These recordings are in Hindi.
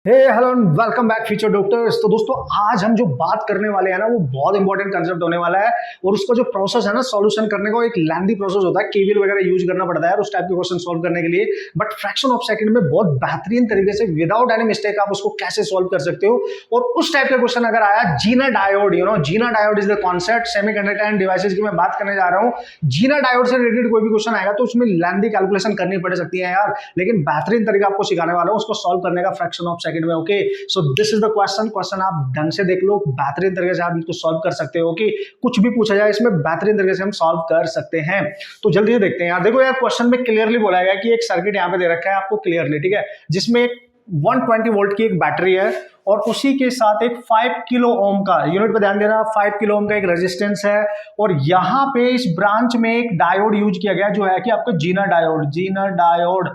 Hey hello and welcome back future doctors. तो दोस्तों आज हम जो बात करने वाले हैं ना वो बहुत इंपॉर्टेंट कंसेप्ट होने वाला है और उसका जो प्रोसेस है ना सॉल्यूशन करने का एक लेंथी प्रोसेस होता है। केवीएल वगैरह यूज करना पड़ता है उस टाइप के क्वेश्चन सॉल्व करने के लिए, बट फ्रैक्शन ऑफ सेकंड में बहुत बेहतरीन तरीके से विदाउट एनी मिस्टेक आप उसको कैसे सॉल्व कर सकते हो। और उस टाइप का क्वेश्चन अगर आया Zener diode, Zener diode is the concept semiconductor and devices की मैं बात करने जा रहा हूँ। जीना डायोड से रिलेटेड कोई भी क्वेश्चन आएगा तो उसमें लेंथी कैलकुलेशन करनी पड़ सकती है यार, लेकिन बेहतरीन तरीका आपको सिखाने वाला हूँ उसको सॉल्व करने का फ्रैक्शन ऑफ सेकंड में। Okay, so this is the question आप ढंग से देख लो, बेहतरीन तरीके से आप इसको सॉल्व कर सकते हो कि कुछ भी पूछा जाए इसमें बेहतरीन तरीके से हम सॉल्व कर सकते हैं। तो जल्दी से देखते हैं यार। देखो यार क्वेश्चन में क्लियरली बोला गया कि एक सर्किट यहाँ पे दे रखा है आपको क्लियरली, ठीक है, जिसमें एक 120 वोल्ट की एक बैटरी है और उसी के साथ एक 5 किलो ओम का, यूनिट पे ध्यान देना, 5 किलो ओम का एक रेजिस्टेंस है और यहाँ पे इस ब्रांच में एक डायोड यूज किया गया जो है कि आपको जीना डायोड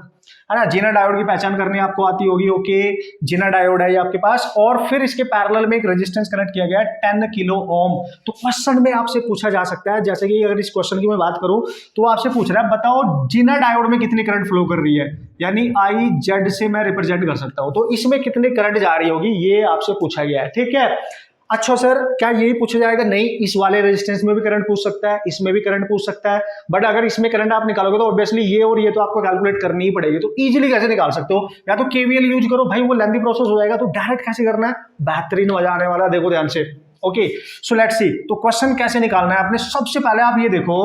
है ना। जीना डायोड की पहचान करनी आपको आती होगी। ओके, जीना डायोड है ये आपके पास और फिर इसके पैरेलल में एक रेजिस्टेंस कनेक्ट किया गया है 10 किलो ओम। तो क्वेश्चन में आपसे पूछा जा सकता है, जैसे कि अगर इस क्वेश्चन की मैं बात करूं तो आपसे पूछ रहा है बताओ जीना डायोड में कितनी करंट फ्लो कर रही है, यानी आई जेड से मैं रिप्रेजेंट कर सकता हूं, तो इसमें कितनी करंट जा रही होगी ये आपसे पूछा गया है, ठीक है। अच्छा सर क्या यही पूछा जाएगा? नहीं, इस वाले रेजिस्टेंस में भी करंट पूछ सकता है, इसमें भी करंट पूछ सकता है, बट अगर इसमें करंट आप निकालोगे तो ऑब्वियसली ये और ये तो आपको कैलकुलेट करनी ही पड़ेगी। तो इजीली कैसे निकाल सकते हो? या तो केवीएल यूज करो भाई, वो लेंथी प्रोसेस हो जाएगा। तो डायरेक्ट कैसे करना है, बेहतरीन मजा आने वाला, देखो ध्यान से। Okay, so let's see. तो क्वेश्चन कैसे निकालना है आपने, सबसे पहले आप ये देखो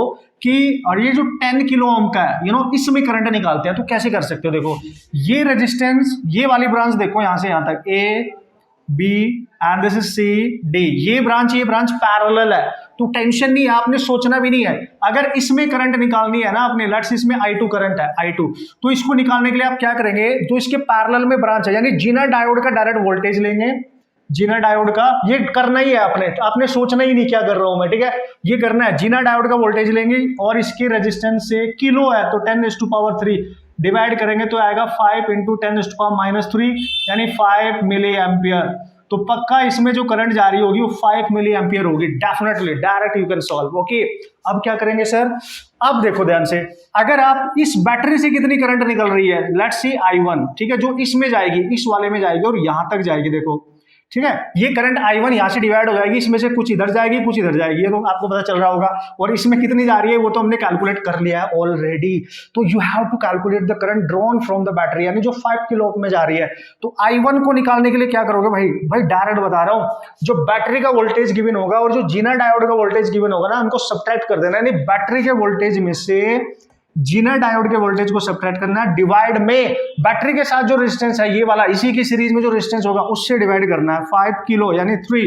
कि और ये जो 10 किलो ओम का है इसमें करंट निकालते हैं तो कैसे कर सकते हो। देखो ये रेजिस्टेंस, ये वाली ब्रांच देखो यहां से यहां तक A B and this is C D, ये ब्रांच पैरेलल है, तो टेंशन नहीं है, आपने सोचना भी नहीं है। अगर इसमें करंट निकालनी है ना आपने, लेट्स इसमें I2 करंट है I2, तो इसको निकालने के लिए आप क्या करेंगे, जो इसके पैरेलल में ब्रांच है यानी जीना डायोड का डायरेक्ट वोल्टेज लेंगे, जीना डायोड का, ये करना ही है आपने सोचना ही नहीं क्या कर रहा हूं मैं, ठीक है, ये करना है। जीना डायोड का वोल्टेज लेंगे और इसके रेजिस्टेंस से किलो है तो 10⁻³ डिवाइड करेंगे तो आएगा 5 × 10⁻³ यानी 5 मिली एम्पियर। तो पक्का इसमें जो करंट जा रही होगी वो 5 मिली एम्पियर होगी, definitely direct you can solve. Okay, अब क्या करेंगे सर, अब देखो ध्यान से, अगर आप इस बैटरी से कितनी करंट निकल रही है, लेट्स सी I1, ठीक है, जो इसमें जाएगी, इस वाले में जाएगी और यहां तक जाएगी, देखो ठीक है, ये करंट I1 यहां से डिवाइड हो जाएगी, इसमें से कुछ इधर जाएगी कुछ इधर जाएगी, ये तो आपको पता चल रहा होगा। और इसमें कितनी जा रही है वो तो हमने कैलकुलेट कर लिया है ऑलरेडी। तो you have to calculate the current drawn from the battery, यानी जो 5 किलो ओम में जा रही है। तो I1 को निकालने के लिए क्या करोगे भाई डायरेक्ट बता रहा हूं, जो बैटरी का वोल्टेज गिवन होगा और जो जीना डायोड का वोल्टेज गिवन होगा ना, उनको सब्ट्रैक्ट कर देना, यानी बैटरी के वोल्टेज में से जीना डायोड के वोल्टेज को सब्ट्रैक्ट करना, डिवाइड में बैटरी के साथ जो रेजिस्टेंस है ये वाला, इसी की सीरीज में जो रेजिस्टेंस होगा उससे डिवाइड करना है, 5 किलो यानी 3,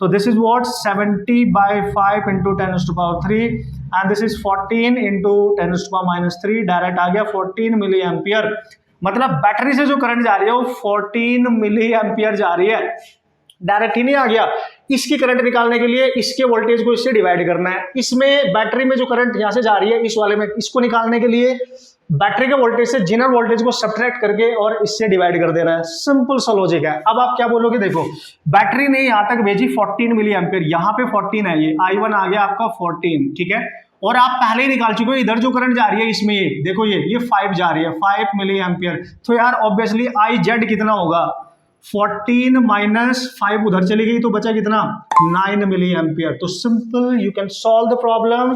तो this is what 70/5 × 10⁻³ and this is 14 × 10⁻³ direct आ गया 14 मिली एम्पियर। मतलब बैटरी से जो करंट जा रही है वो 14 मिली एम्पियर जा रही है, डायरेक्ट ही नहीं आ गया। इसकी करंट निकालने के लिए इसके वोल्टेज को इससे डिवाइड करना है, इसमें बैटरी में जो करंट यहां से जा रही है इस वाले में, इसको निकालने के लिए बैटरी के वोल्टेज से जीना वोल्टेज को सब्ट्रैक्ट करके और इससे डिवाइड कर देना है। सिंपल सा लॉजिक है। अब आप क्या बोलोगे, देखो बैटरी ने यहां तक भेजी 14 मिली एम्पियर, यहां पे 14 है, ये I1 आ गया आपका 14, ठीक है, और आप पहले ही निकाल चुके हो इधर जो करंट जा रही है इसमें, ये देखो ये 5 जा रही है, 5 मिली एम्पियर। तो यार ऑब्वियसली IZ कितना होगा, 14 - 5 उधर चली गई तो बचा कितना, 9 मिली एम्पियर। तो simple you can solve the problem.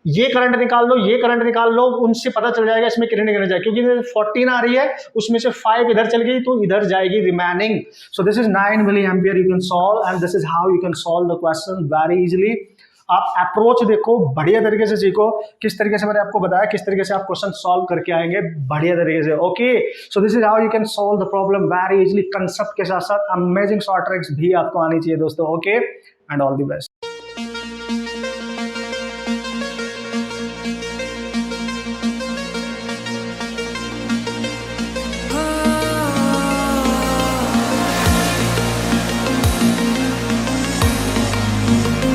ये करंट निकाल लो, ये करंट निकाल लो, उनसे पता चल जाएगा इसमें कितनी करंट जाएगी, क्योंकि 14 आ रही है उसमें से 5 इधर चल गई तो इधर जाएगी remaining. So this is 9 milliampere you can solve and this is how you can solve the question very easily. आप अप्रोच देखो, बढ़िया तरीके से सीखो, किस तरीके से मैंने आपको बताया किस तरीके से आप क्वेश्चन सॉल्व करके आएंगे बढ़िया तरीके से। Okay, so this is how you can solve the problem very easily. Concept के साथ साथ अमेजिंग शॉर्ट ट्रिक्स भी आपको आनी चाहिए दोस्तों। Okay, and all the best.